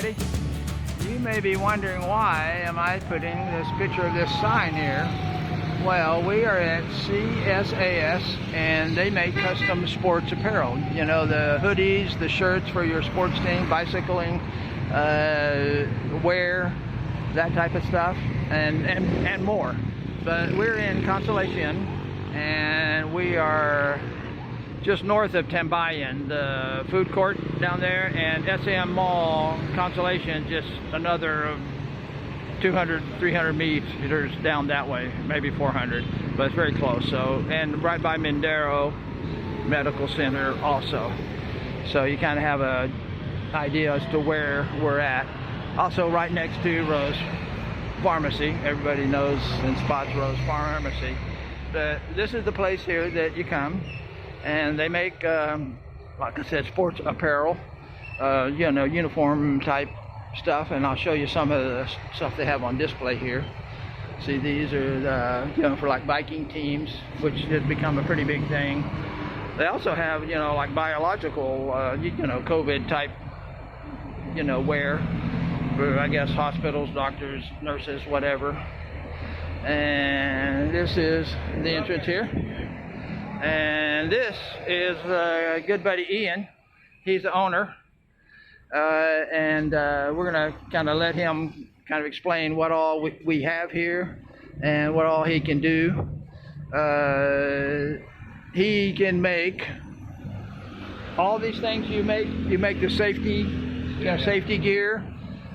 everybody. You may be wondering why am I putting this picture of this sign here. Well, we are at CSAS and they make custom sports apparel. You know, the hoodies, the shirts for your sports team, bicycling, wear, that type of stuff, and more. But we're in Consolation and we are just north of Bantayan, the food court down there, and SM Mall, Consolation, just another 200, 300 meters down that way, maybe 400, but it's very close. So, and right by Mindero Medical Center also. So you kind of have a idea as to where we're at. Also right next to Rose Pharmacy. Everybody knows and spots Rose Pharmacy. But this is the place here that you come. And they make, like I said, sports apparel, you know, uniform type stuff. And I'll show you some of the stuff they have on display here. See, these are, you know, for like biking teams, which has become a pretty big thing. They also have, you know, like biological, you know, COVID type, you know, wear for, I guess, hospitals, doctors, nurses, whatever. And this is the entrance here. And this is good buddy Ian. He's the owner, and we're gonna kind of let him kind of explain what all we have here and what all he can do. He can make all these things you make. You make the safety, you know, safety gear,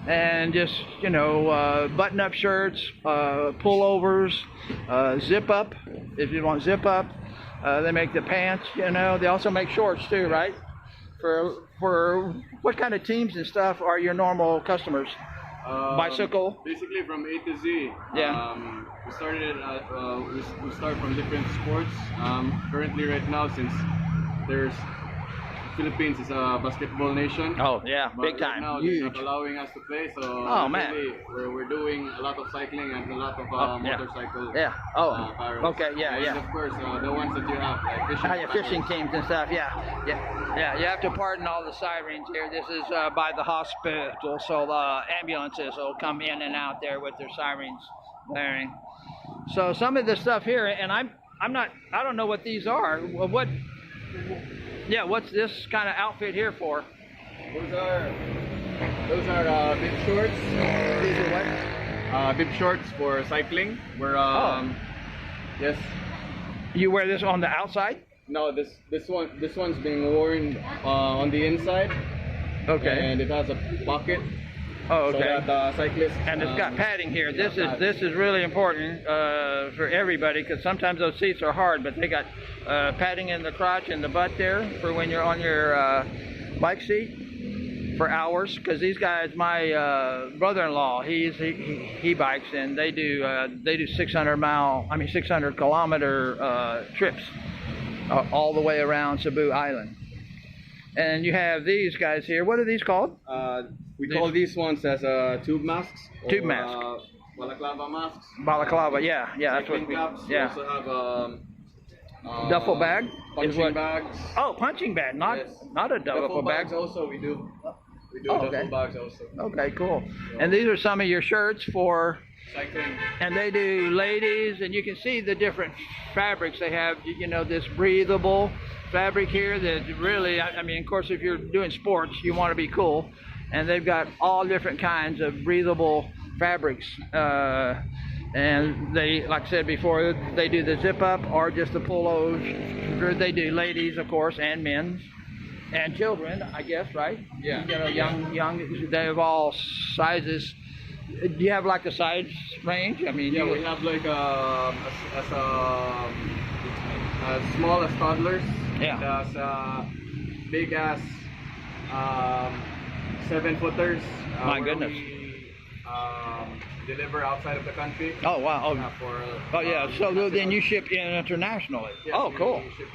and just, you know, button-up shirts, pullovers, zip up if you want zip up. They make the pants, you know. They also make shorts too, right? For what kind of teams and stuff are your normal customers? Bicycle? Basically from A to Z. Yeah. We started we start from different sports. Currently, right now, since there's Philippines is a basketball nation. Oh yeah, but big time, right now, huge. they're not allowing us to play, so oh man, we're doing a lot of cycling and a lot of motorcycle. Yeah. Oh. Okay. Yeah. And Yeah. of course, the ones that you have, like fishing. Yeah, fishing teams and stuff. Yeah. Yeah. Yeah. You have to pardon all the sirens here. This is by the hospital, so the ambulances will come in and out there with their sirens blaring. So some of the stuff here, and I don't know what these are. What? Yeah, what's this kind of outfit here for? Those are bib shorts. These are what? Bib shorts for cycling. We're yes. You wear this on the outside? No, this one's being worn on the inside. Okay. And it has a pocket. Oh, okay. So that cyclists. And it's got padding here. This is really important for everybody, because sometimes those seats are hard, but they got padding in the crotch and the butt there for when you're on your bike seat for hours. Because these guys, my brother-in-law, he bikes, and they do 600 kilometer trips all the way around Cebu Island. And you have these guys here. What are these called? We call these ones as tube masks. Tube masks. Balaclava masks. Balaclava, yeah, that's what. Caps. Yeah. We also have duffel bag. Punching bags. Oh, punching bag, not a duffel bag. Bags also we do. We do duffel bags also. Okay, cool. And these are some of your shirts for cycling. And they do ladies, and you can see the different fabrics they have. You know, this breathable fabric here that really, I mean, of course, if you're doing sports, you want to be cool. And they've got all different kinds of breathable fabrics. And they, like I said before, they do the zip up or just the polos. They do ladies, of course, and men's. And children, I guess, right? Yeah. You know, young, they have all sizes. Do you have like a size range? I mean, yeah, we have like as small as toddlers. Yeah. And as big as 7-footers. My goodness. We deliver outside of the country. Oh wow. Oh yeah. So then you ship internationally. Yes, oh cool. We ship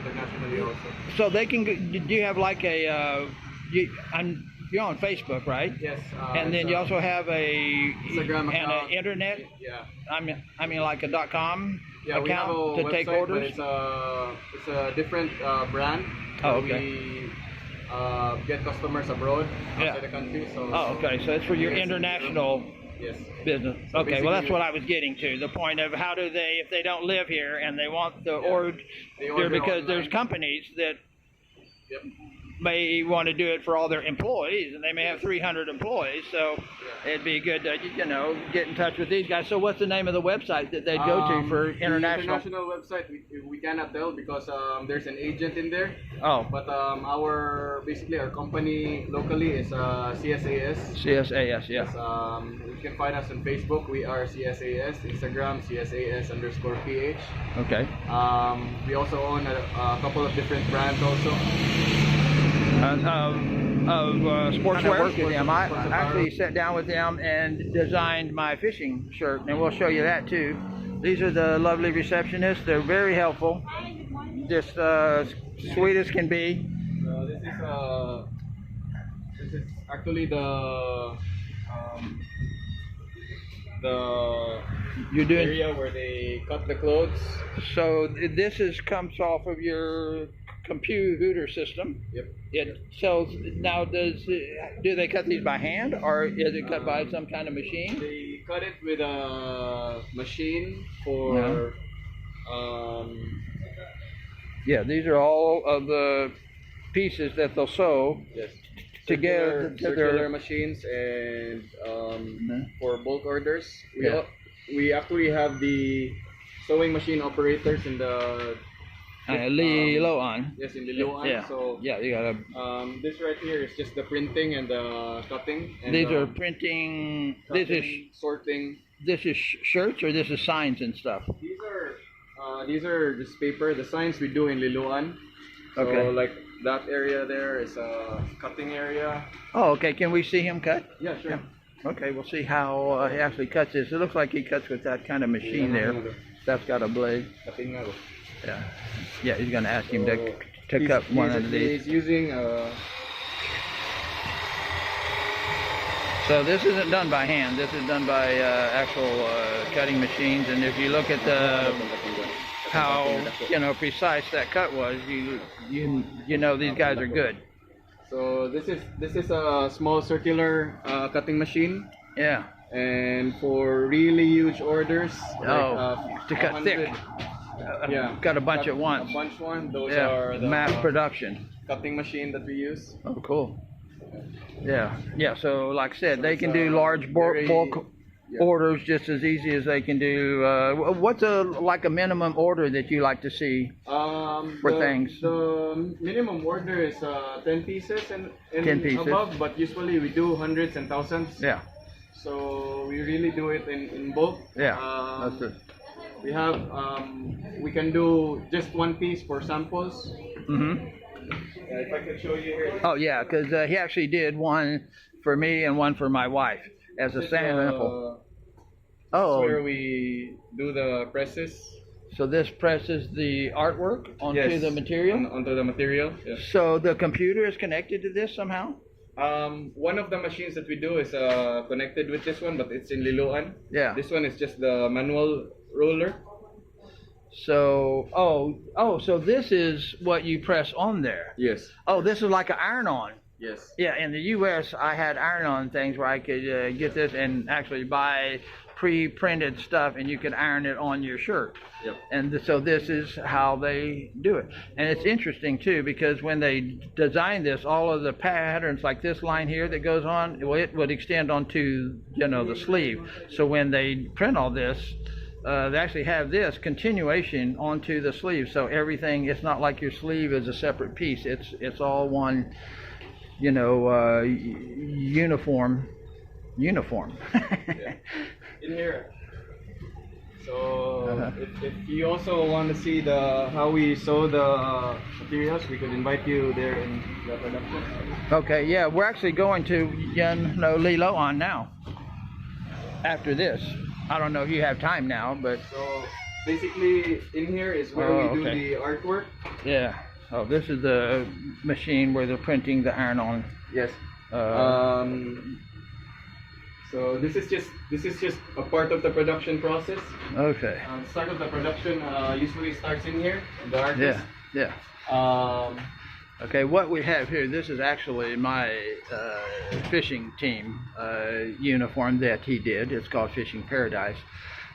internationally also. So they can. Do you have like a? You're on Facebook, right? Yes. And then you also have a Instagram account. and an internet. Yeah. I mean like a .com account we have a to website, take orders. But it's a different brand. Oh, okay. get customers abroad Yeah. outside the country. So Oh, okay. So it's for your Yes. international yes. business. So Okay. Well, that's basically- what I was getting to. The point of how do they, if they don't live here and they want the order, They order because there's online. companies that Yep. may want to do it for all their employees, and they may have 300 employees, so it'd be good to, you know, get in touch with these guys. So what's the name of the website that they'd go to for The international? international website we cannot tell because there's an agent in there. Oh, But our company locally is CSAS. CSAS, yeah. You can find us on Facebook. We are CSAS. Instagram CSAS_PH. Okay. We also own a couple of different brands also. Sportswear. Worked with them. I Sports actually apparel. sat down with them and designed my fishing shirt, and we'll show you that too. These are the lovely receptionists. They're very helpful, just sweet as can be. This is actually the You're doing area where they cut the clothes. so. This comes off of your computer system. Yep. It sells now. Do they cut these by hand or is it cut by some kind of machine? They cut it with a machine for Yeah, these are all of the pieces that they'll sew yes. together to circular their. machines and Mhm. for bulk orders. Yeah. We actually have the sewing machine operators in the Liloan. yes in the Liloan. Yeah. So Yeah, you gotta. this right here is just the printing and the cutting. And These are printing. cutting, sorting. This is shirts or this is signs and stuff. These are just paper. The signs we do in Liloan. So Okay. like that area there is a cutting area. Oh, okay. Can we see him cut? Yeah, sure. Okay, we'll see how he actually cuts this. It looks like he cuts with that kind of machine there. That's got a blade. Cutting nga. Yeah. Yeah, he's gonna ask him to He's- cut one he's- of these. He's using So this isn't done by hand. This is done by actual cutting machines. And if you look at how precise that cut was, you know these guys are good. So this is a small circular cutting machine, Yeah. and for really huge orders, To cut thick. yeah, Got a bunch at once. A bunch one. Those Yeah. are the Mass production. cutting machine that we use. Oh, cool. Yeah. Yeah. So, like I said, So they it's, can do large very- bulk yeah. orders just as easy as they can do. What's a minimum order that you like to see? For things. The minimum order is 10 pieces and 10 pieces. above, but usually we do hundreds and thousands. Yeah. So we really do it in bulk. Yeah. Um, That's it. We have we can do just one piece for samples. Mm-hmm. If I could show you here. Oh yeah, because he actually did one for me and one for my wife as a This is, sample. This is where Oh, we do the presses. so this presses the artwork onto the material. Onto the material. Yes. So the computer is connected to this somehow. One of the machines that we do is connected with this one, but it's in Liloan. Yeah. This one is just the manual roller. So so this is what you press on there. Yes. Oh, this is like an iron-on. Yes. Yeah, in the U.S., I had iron-on things where I could get this and actually buy pre-printed stuff, and you could iron it on your shirt. Yep. And so this is how they do it. And it's interesting too, because when they designed this, all of the patterns like this line here that goes on, well, it would extend onto the sleeve. So when they print all this, they actually have this continuation onto the sleeve. So everything, it's not like your sleeve is a separate piece. It's all one, uniform. Yeah. In here. So if you also want to see how we sew the materials, we could invite you there in the production. Okay, yeah, we're actually going to Liloan now. After this, I don't know if you have time now, but So basically, in here is where we do the artwork. yeah. Oh, this is the machine where they're printing the iron-on. Yes. So this is just a part of the production process. Okay. Start of the production usually starts in here, in the artist. Yeah. Yeah. Okay, what we have here, this is actually my fishing team uniform that he did. It's called Fishing Paradise.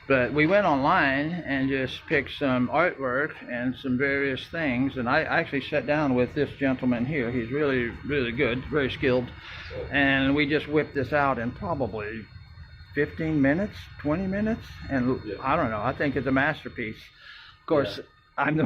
But we went online and just picked some artwork and some various things. And I actually sat down with this gentleman here. He's really, really good, very skilled. And we just whipped this out in probably 15 minutes, 20 minutes. And I don't know, I think it's a masterpiece. Of course, I'm the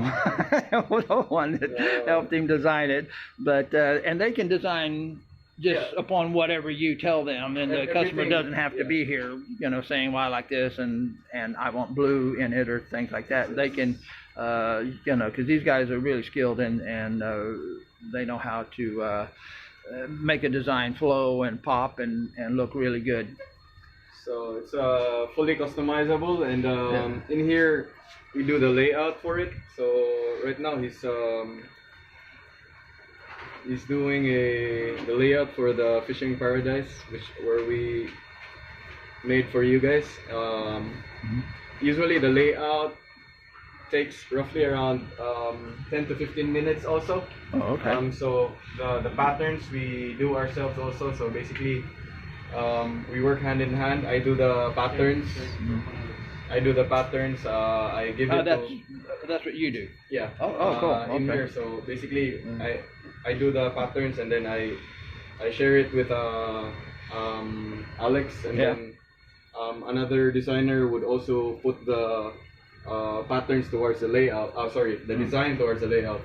one that helped him design it, but and they can design just upon whatever you tell them, and the customer doesn't have to be here, you know, saying, well, I like this and I want blue in it or things like that. They can, you know, because these guys are really skilled and they know how to make a design flow and pop and look really good. So it's fully customizable, and in here we do the layout for it. So right now he's doing the layout for the Fishing Paradise, where we made for you guys. Usually the layout takes roughly around 10 to 15 minutes also. Oh, okay. So the patterns we do ourselves also. So basically we work hand in hand. I do the patterns. I do the patterns. I give it. That's what you do. Yeah. Oh, cool. Okay. In here, so basically, I do the patterns, and then I share it with Alex, and then another designer would also put the patterns towards the layout. The design towards the layout.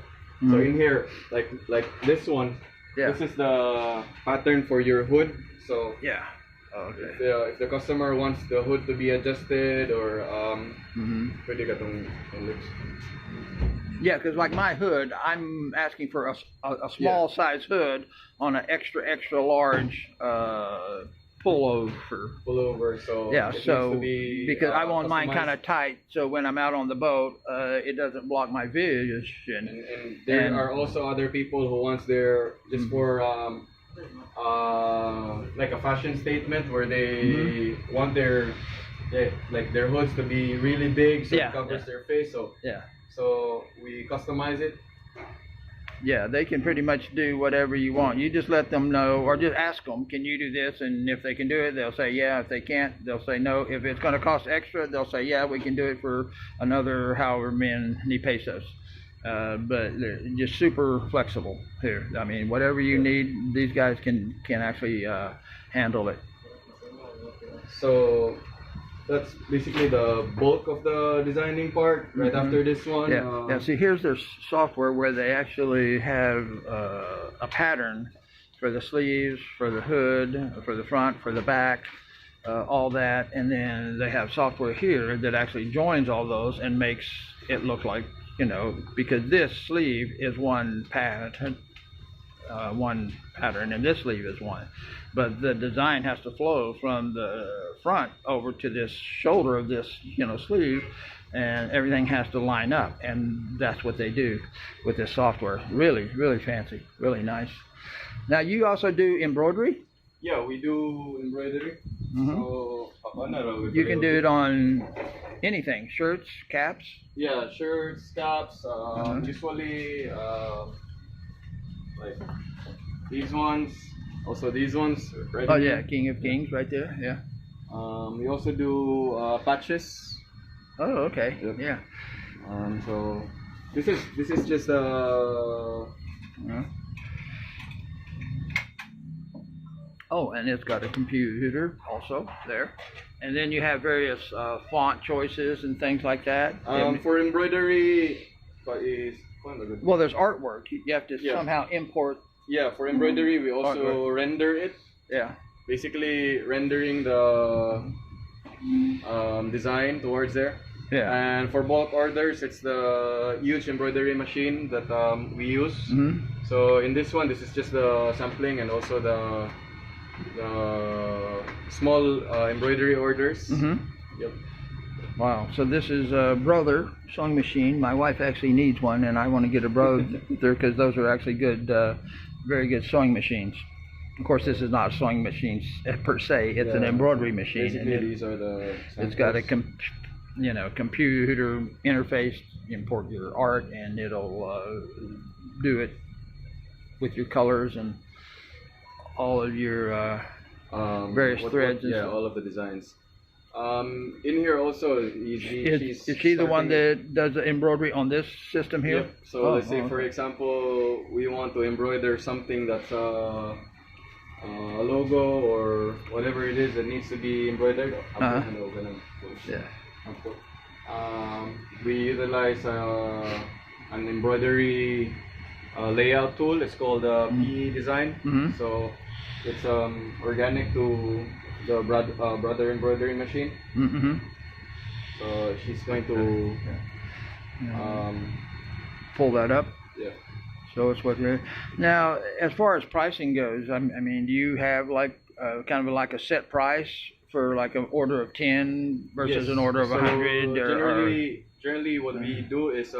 So in here, like this one, this is the pattern for your hood. So okay. If the customer wants the hood to be adjusted, or pwede ka tong lips. Yeah, because like my hood, I'm asking for a small size hood on an extra large pullover. So yeah, it so needs to be, because I want mine customized. kind of tight, so when I'm out on the boat, it doesn't block my vision. And there are also other people who wants their just for like a fashion statement, where they want their hoods to be really big, so it covers their face. So we customize it. Yeah, they can pretty much do whatever you want. You just let them know, or just ask them, can you do this? And if they can do it, they'll say yeah. If they can't, they'll say no. If it's going to cost extra, they'll say yeah, we can do it for another however many pesos. But they're just super flexible here. I mean, whatever you need, these guys can actually handle it. So that's basically the bulk of the designing part. Right after this one. Yeah. See, here's their software where they actually have a pattern for the sleeves, for the hood, for the front, for the back, all that, and then they have software here that actually joins all those and makes it look like, you know, because this sleeve is one pattern, and this sleeve is one, but the design has to flow from the front over to this shoulder of this, you know, sleeve, and everything has to line up, and that's what they do with this software. Really, really fancy, really nice. Now you also do embroidery? Yeah, we do embroidery. So you can do it on anything, shirts, caps. Yeah, shirts, caps. Usually, like these ones. Also these ones. Right here. King of Kings, right there. Yeah. We also do patches. Oh, okay. Yep. Yeah. So this is just Oh, and it's got a computer also there. And then you have various font choices and things like that. For embroidery, well, there's artwork. You have to somehow import. Yeah, for embroidery, we also artwork. render it. Yeah. Basically, rendering the design towards there. Yeah. And for bulk orders, it's the huge embroidery machine that we use. So in this one, this is just the sampling and also the small embroidery orders. Yep. Wow. So this is a brother sewing machine. My wife actually needs one, and I want to get a brother because those are actually good, very good sewing machines. Of course, this is not a sewing machine per se. It's an embroidery machine. Basically, these are the samples. It's got a computer interface. You import your art, and it'll do it with your colors and all of your various threads. Yeah, all of the designs. In here also, Is she the one that does the embroidery on this system here? Yep. So let's say, for example, we want to embroider something that's a logo or whatever it is that needs to be embroidered. Yeah. We utilize an embroidery layout tool. It's called P Design. Mm-hmm. So it's organic to the brother embroidery machine. Mm-hmm. So she's going to pull that up. Yeah. So it's what we're now. As far as pricing goes, I mean, do you have like kind of like a set price for like an order of 10 versus an order of 100? Generally, what we do is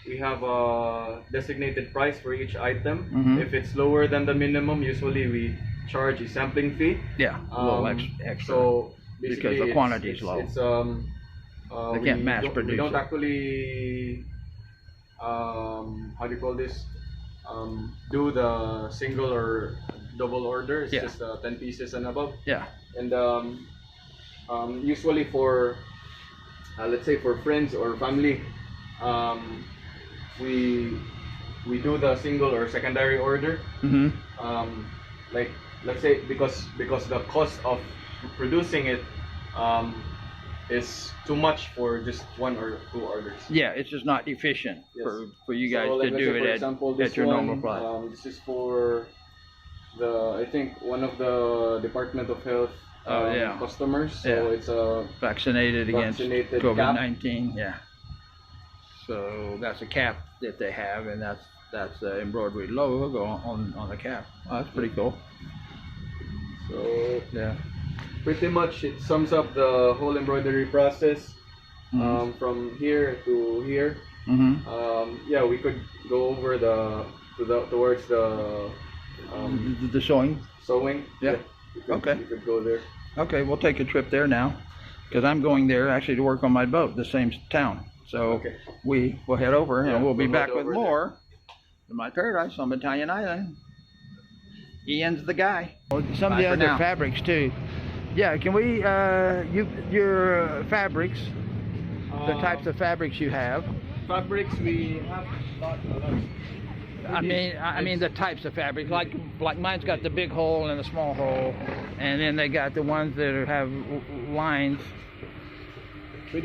we have a designated price for each item. Mm-hmm. If it's lower than the minimum, usually we charge a sampling fee. Yeah, a little extra. So because the quantity is low. It's they can't mass produce. We don't actually how do you call this? Do the single or double order. It's just 10 pieces and above. Yeah. And usually for let's say for friends or family, we do the single or secondary order. Mm-hmm. Like let's say because the cost of producing it is too much for just 1 or 2 orders. Yeah, it's just not efficient for you guys like, to do it at your normal price. This is for I think one of the Department of Health customers. So it's vaccinated against vaccinated COVID-19. Yeah. So that's a cap that they have, and that's the embroidered logo on the cap. Oh, that's pretty cool. So yeah, pretty much it sums up the whole embroidery process. Mm-hmm. From here to here. Mm-hmm. Yeah, we could go over towards the the sewing. Sewing. Yeah. Okay. We could go there. Okay, we'll take a trip there now, because I'm going there actually to work on my boat, the same town. So we will head over and we'll be back with more of my paradise on Bantayan Island. Ian's the guy. Some of the other fabrics too. Yeah, can we your fabrics, the types of fabrics you have? Fabrics we have a lot. I mean the types of fabrics. Like mine's got the big hole and the small hole, and then they got the ones that have lines. So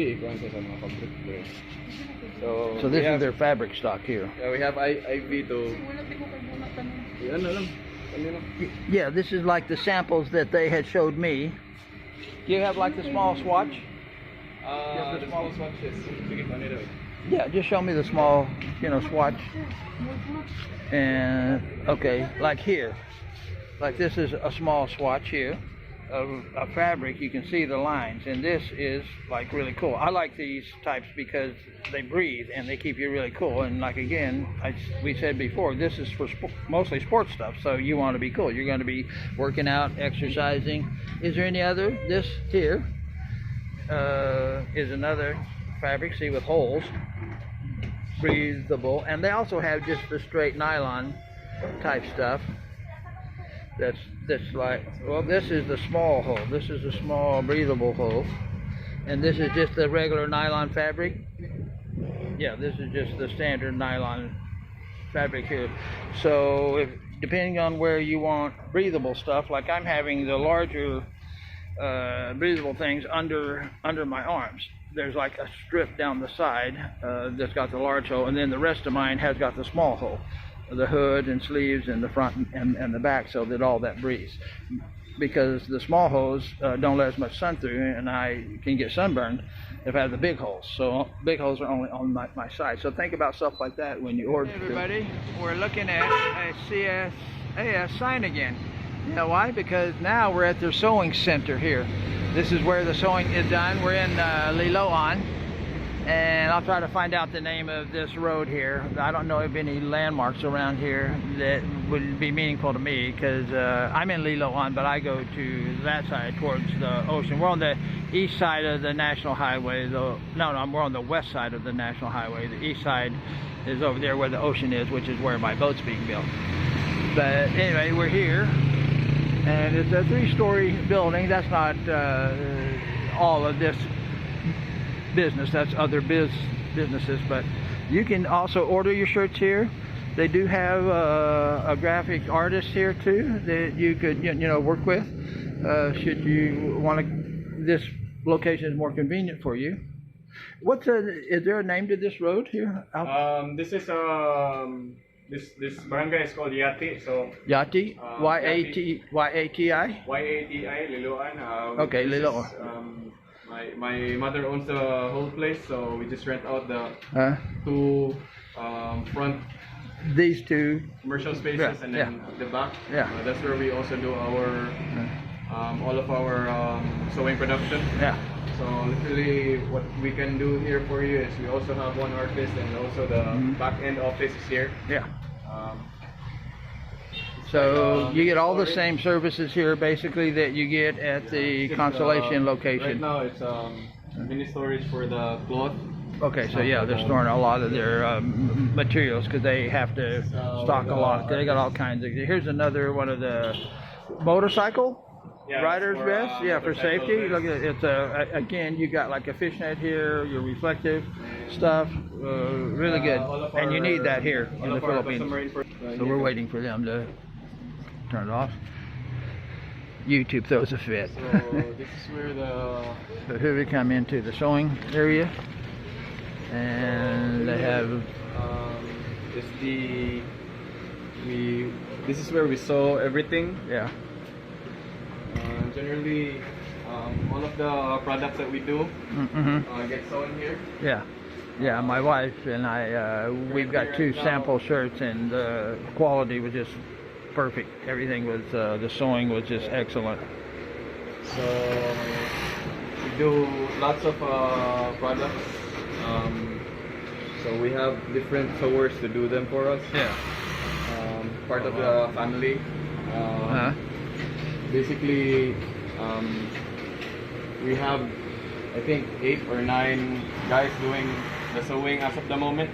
this is their fabric stock here. Yeah, we have IV to. Yeah, this is like the samples that they had showed me. Do you have like the small swatch? The small swatches. Yeah, just show me the small, swatch. And okay, like here, like this is a small swatch here of a fabric. You can see the lines, and this is like really cool. I like these types because they breathe and they keep you really cool. And like again, we said before, this is for mostly sports stuff. So you want to be cool. You're going to be working out, exercising. Is there any other? This here is another fabric. See, with holes, breathable, and they also have just the straight nylon type stuff. That's like, well, this is the small hole. This is a small breathable hole, and this is just the regular nylon fabric. Yeah, this is just the standard nylon fabric here. So depending on where you want breathable stuff, like I'm having the larger breathable things under my arms. There's like a strip down the side that's got the large hole, and then the rest of mine has got the small hole, the hood and sleeves and the front and the back, so that all that breathes. Because the small holes don't let as much sun through, and I can get sunburned if I have the big holes. So big holes are only on my side. So think about stuff like that when you order. Hey everybody, we're looking at a CSAS sign again. You know why? Because now we're at their sewing center here. This is where the sewing is done. We're in Liloan, and I'll try to find out the name of this road here. I don't know of any landmarks around here that would be meaningful to me, because I'm in Liloan, but I go to that side towards the ocean. We're on the east side of the National Highway. No, we're on the west side of the National Highway. The east side is over there where the ocean is, which is where my boat's being built. But anyway, we're here, and it's a 3-story building. That's not all of this business. That's other businesses, but you can also order your shirts here. They do have a graphic artist here too that you could work with should you want to. This location is more convenient for you. Is there a name to this road here? This is this barangay is called Yati. So Yati, Y-A-T-I. Y-A-T-I, Liloan. Okay, this Liloan. is, my mother owns the whole place, so we just rent out the two front These two commercial spaces, and then the back. Yeah. That's where we also do our all of our sewing production. Yeah. So literally, what we can do here for you is we also have one artist, and also the back end office is here. Yeah. So you get all the same services here, basically, that you get at the Constellation location. Right now, it's mini storage for the cloth. Okay, so yeah, they're storing a lot of their materials because they have to stock a lot. They got all kinds of. Here's another one of the motorcycle rider's vest. Yeah, for safety. Look at it. It's again, you got like a fishnet here, your reflective stuff. Really good, and you need that here in the Philippines. So we're waiting for them to turn it off. YouTube throws a fit. So this is where So here we come into the sewing area. And they have this is where we sew everything. Yeah. Generally, all of the products that we do get sewn here. Yeah. Yeah, my wife and I, we've got 2 sample shirts, and the quality was just perfect. Everything was, the sewing was just excellent. So we do lots of products. So we have different sewers to do them for us. Yeah. Part of the family. Basically, we have, I think, 8 or 9 guys doing the sewing as of the moment.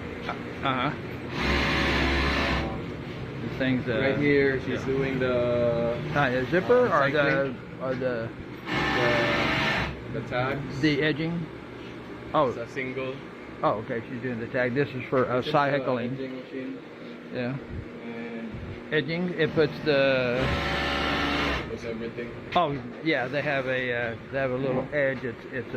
The things right here, she's doing the zipper or the tags. The edging. Oh. It's a single. Oh, okay. She's doing the tag. This is for cycling. Edging machine. Yeah. And edging. It puts the. It's everything. Oh yeah, they have a little edge. It's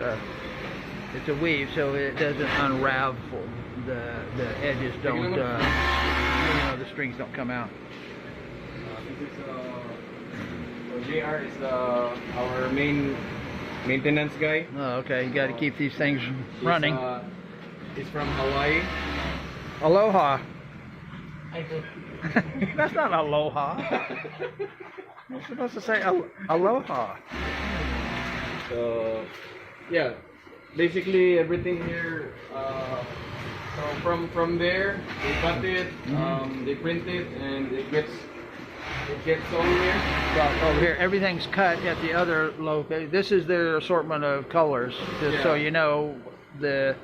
a weave, so it doesn't unravel. The edges don't. The strings don't come out. This is so JR is our main maintenance guy. Oh, okay. You got to keep these things running. He's from Hawaii. Aloha. That's not aloha. You're supposed to say aloha. So, yeah, basically everything here. So from there, they cut it, they print it, and it gets sewn here. Well, over here, everything's cut at the other location. This is their assortment of colors, just so you know the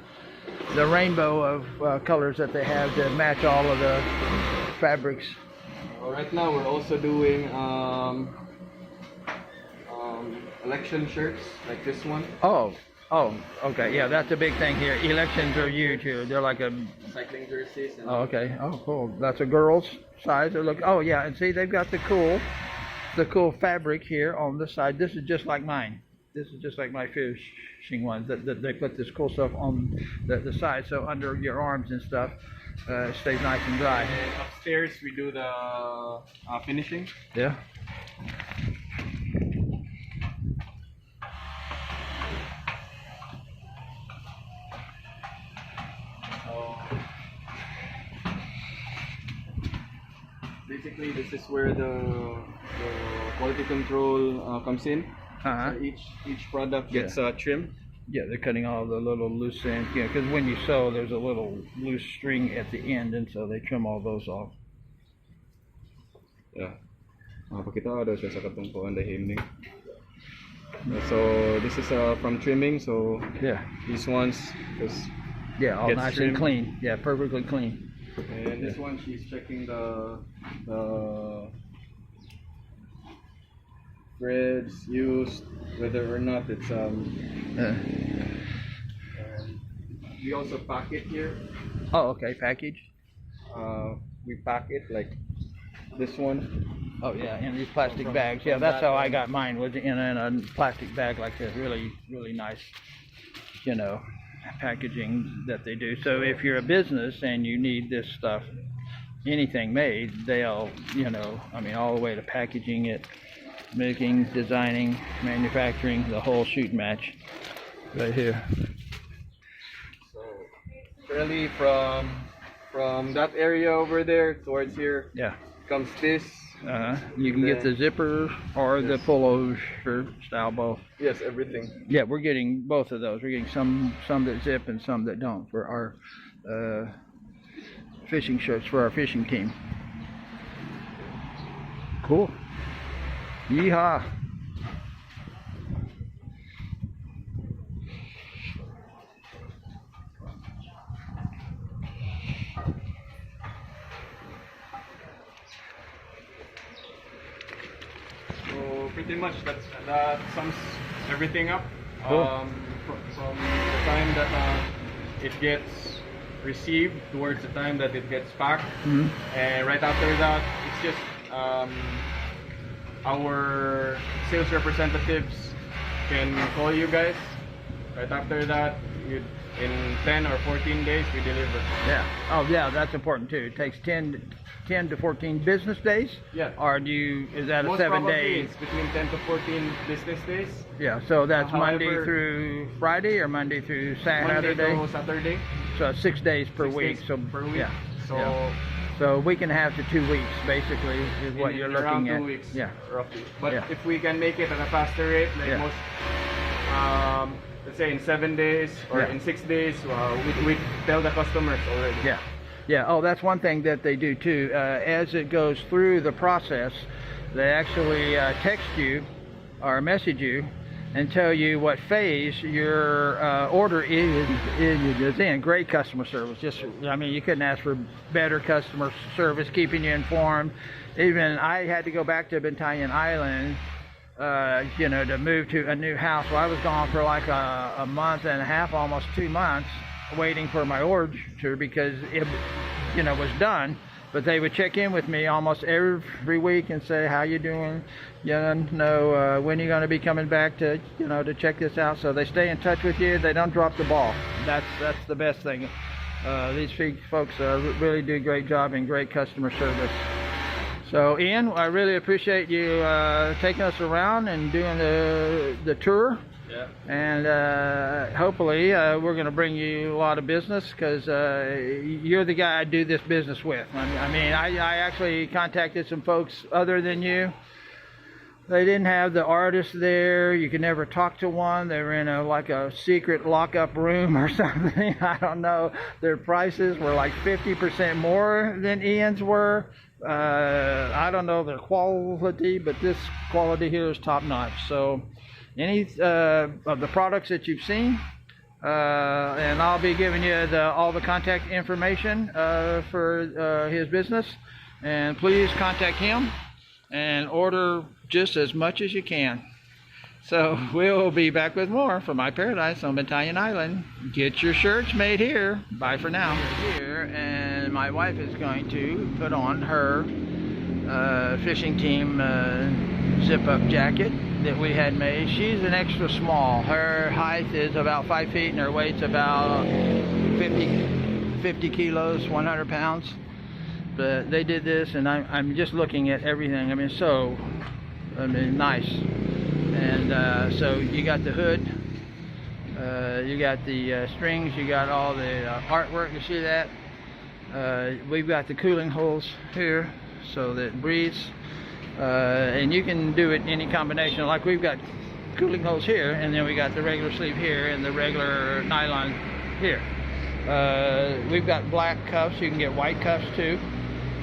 rainbow of colors that they have to match all of the fabrics. Right now, we're also doing election shirts like this one. Oh, okay. Yeah, that's a big thing here. Elections are huge here. They're like a cycling jerseys. And okay. Oh, cool. That's a girl's size. Look. Oh, yeah. And see, they've got the cool fabric here on this side. This is just like mine. This is just like my fishing ones. That they put this cool stuff on the side, so under your arms and stuff, it stays nice and dry. And upstairs, we do the finishing. Yeah. Basically, this is where the quality control comes in. So each product gets trimmed. Yeah, they're cutting all the little loose ends. Yeah, because when you sew, there's a little loose string at the end, and so they trim all those off. Yeah. Pakita daw siya sa katungkuan the himning. So this is from trimming. So Yeah. these ones just Yeah, all gets nice trimmed. and clean. Yeah, perfectly clean. And this one, she's checking the threads used, whether or not it's Uh, we also pack it here. oh, okay, package. We pack it like this one. Oh yeah, in these plastic bags. Yeah, that's how I got mine, was in a plastic bag like this. Really, really nice, you know, packaging that they do. So if you're a business and you need this stuff, anything made, they'll, you know, I mean, all the way to packaging it, making, designing, manufacturing, the whole shoot match right here. So really from that area over there towards here Yeah. comes this. You can get the zipper or the Yes. polo shirt style both. Yes, everything. Yeah, we're getting both of those. We're getting some that zip and some that don't for our fishing shirts for our fishing team. Cool. Yeehaw. So pretty much that sums everything up. Cool. From the time that it gets received towards the time that it gets packed, and right after that, it's just our sales representatives can call you guys. Right after that, in 10 or 14 days, we deliver. Yeah. Oh yeah, that's important too. It takes 10 to 14 business days. Yeah. Or is that a Most 7 probably day? it's between 10 to 14 business days. Yeah. So that's Monday However- through Friday or Monday through Monday Saturday. to Saturday. So 6 days per 6 week. days So per week. yeah. So yeah. So a week and a half to 2 weeks basically is what you're around looking 2 at. weeks, Yeah. roughly. But Yeah. if we can make it at a faster rate, like Yeah. most, let's say in 7 days or Yeah. in 6 days, we tell the customers already. Yeah. Yeah. Oh, that's one thing that they do too. As it goes through the process, they actually text you or message you and tell you what phase your order is in. Great customer service. Just, I mean, you couldn't ask for better customer service, keeping you informed. Even I had to go back to Bantayan Island, you know, to move to a new house. Well, I was gone for like a month and a half, almost 2 months, waiting for my order because it, you know, was done. But they would check in with me almost every week and say, how you doing? You know, when are you going to be coming back to, you know, to check this out? So they stay in touch with you. They don't drop the ball. That's the best thing. These folks really do a great job and great customer service. So Ian, I really appreciate you taking us around and doing the tour. Yeah. And hopefully we're going to bring you a lot of business because you're the guy I do this business with. I mean, I actually contacted some folks other than you. They didn't have the artist there. You could never talk to one. They were in like a secret lockup room or something. I don't know. Their prices were like 50% more than Ian's were. I don't know their quality, but this quality here is top notch. So any of the products that you've seen, and I'll be giving you all the contact information for his business, and please contact him and order just as much as you can. So we'll be back with more from My Paradise on Bantayan Island. Get your shirts made here. Bye for now. Here, and my wife is going to put on her fishing team zip-up jacket that we had made. She's an extra small. Her height is about 5 feet and her weight's about 50 kilos, 100 pounds. But they did this, and I'm just looking at everything. I mean, so, I mean, nice. And so you got the hood, you got the strings, you got all the artwork. You see that? We've got the cooling holes here so that it breathes. And you can do it any combination. Like we've got cooling holes here, and then we got the regular sleeve here and the regular nylon here. We've got black cuffs. You can get white cuffs too.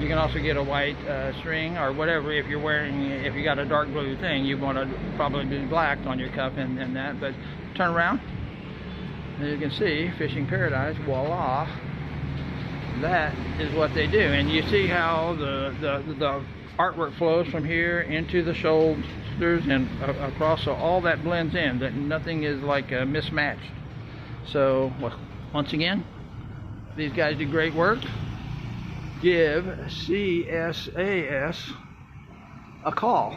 You can also get a white string or whatever. If you're wearing, if you got a dark blue thing, you want to probably be black on your cuff and that. But turn around, as you can see, Fishing Paradise, voila. That is what they do. And you see how the artwork flows from here into the shoulders and across, so all that blends in, that nothing is like mismatched. So once again, these guys do great work. Give CSAS a call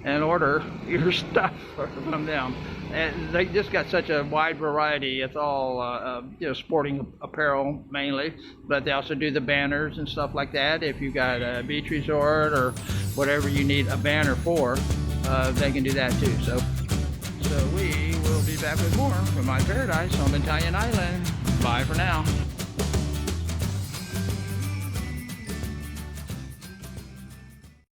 and order your stuff from them. And they just got such a wide variety. It's all you know, sporting apparel mainly, but they also do the banners and stuff like that. If you've got a beach resort or whatever you need a banner for, they can do that too. So we will be back with more from my Paradise on Bantayan Island. Bye for now.